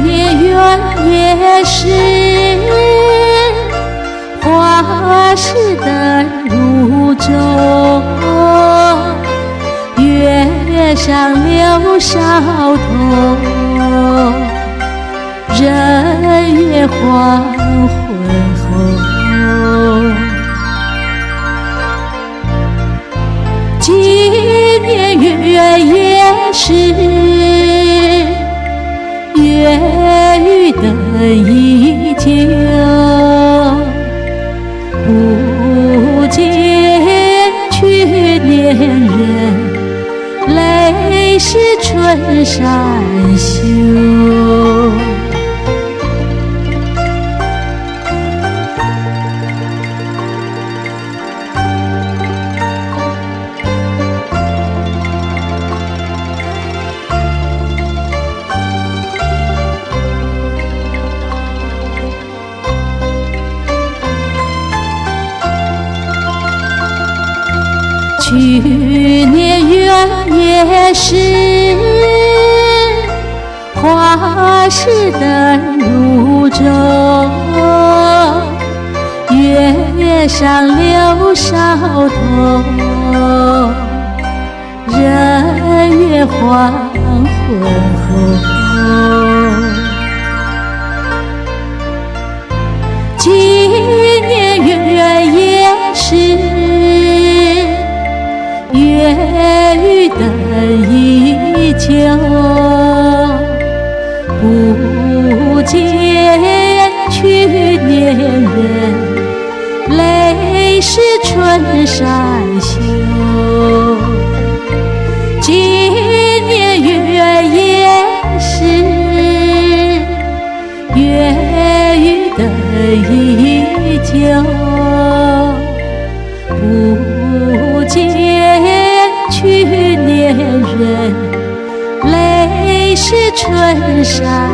年圆夜时，花市灯如昼，月上柳梢头，人约黄昏后。今年月夜时，月与灯依旧，不见去年人，泪湿春衫袖。去年圆夜时，花市灯如昼，月上柳梢头，人约黄昏后。今年月夜时，月与灯依旧，不见去年人，泪湿春衫袖。今年月夜时，月与灯依旧，不见去年人，泪湿春衫